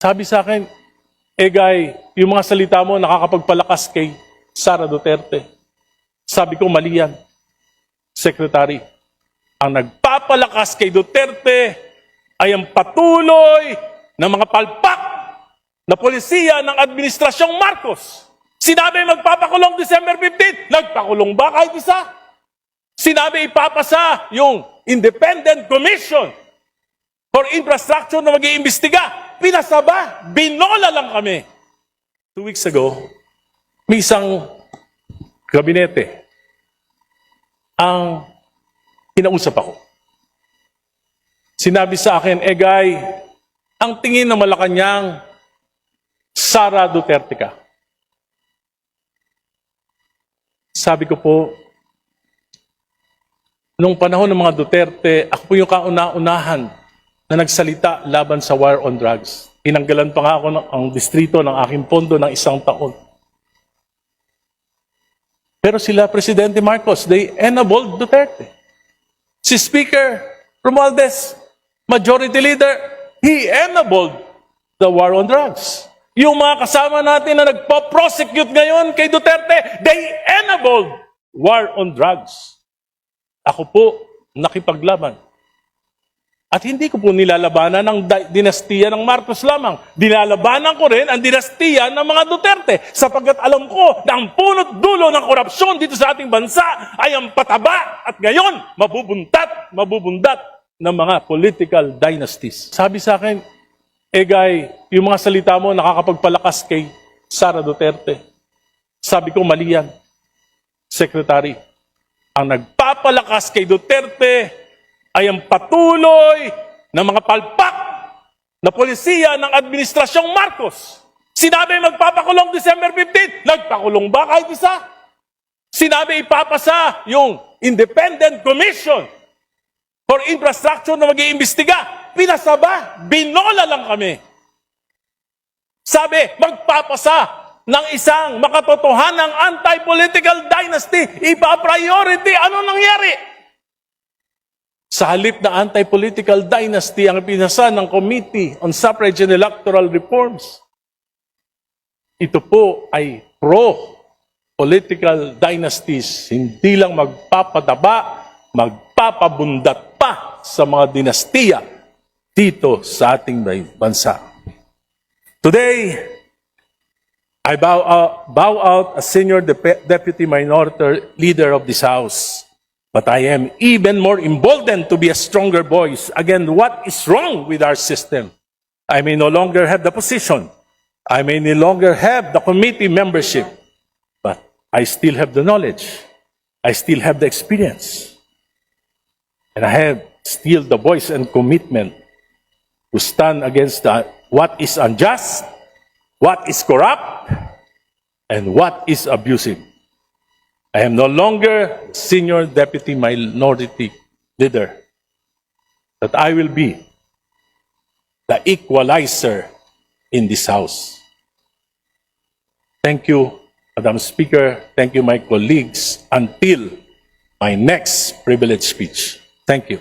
Sabi sa akin, Guy, yung mga salita mo nakakapagpalakas kay Sara Duterte. Sabi ko, mali yan. Secretary, ang nagpapalakas kay Duterte ay ang patuloy ng mga palpak na polisiya ng Administrasyong Marcos. Sinabi magpapakulong December 15, nagpakulong ba kahit isa? Sinabi ipapasa yung Independent Commission for Infrastructure na mag-iimbestiga. Pinasa ba? Binola lang kami. 2 weeks ago, may isang gabinete ang kinausap ako. Sinabi sa akin, Guy, ang tingin ng Malacanang, Sara Duterte ka. Sabi ko po, nung panahon ng mga Duterte, ako po yung kauna-unahan na nagsalita laban sa war on drugs. Tinanggalan pa nga ako ang distrito ng aking pondo ng 1 taon. Pero sila, Presidente Marcos, they enabled Duterte. Si Speaker Romualdez, Majority Leader, he enabled the war on drugs. Yung mga kasama natin na nagpo-prosecute ngayon kay Duterte, they enabled war on drugs. Ako po, nakipaglaban. At hindi ko po nilalabanan ang dinastiya ng Marcos lamang. Dinalabanan ko rin ang dinastiya ng mga Duterte sapagkat alam ko na ang punot dulo ng korupsyon dito sa ating bansa ay ang pataba at ngayon mabubundat ng mga political dynasties. Sabi sa akin, Guy, yung mga salita mo nakakapagpalakas kay Sara Duterte. Sabi ko, mali yan. Secretary, ang nagpapalakas kay Duterte ay ang patuloy ng mga palpak na polisiya ng Administrasyong Marcos. Sinabi magpapakulong December 15, nagpakulong ba kahit isa? Sinabi ipapasa yung Independent Commission for Infrastructure na mag-iimbestiga. Pinasa ba? Binola lang kami. Sabi, magpapasa ng isang makatotohanang anti-political dynasty. Ipa-priority. Ano nangyari? Sa halip na anti-political dynasty ang pinasa ng Committee on Suffrage and Electoral Reforms, ito po ay pro-political dynasties, hindi lang magpapadaba, magpapabundat pa sa mga dinastiya dito sa ating bansa. Today, I bow out as Senior Deputy Minority Leader of this House. But I am even more emboldened to be a stronger voice against what is wrong with our system. I may no longer have the position. I may no longer have the committee membership. But I still have the knowledge. I still have the experience. And I have still the voice and commitment to stand against what is unjust, what is corrupt, and what is abusive. I am no longer Senior Deputy Minority Leader, but I will be the equalizer in this House. Thank you, Madam Speaker. Thank you, my colleagues, until my next privilege speech. Thank you.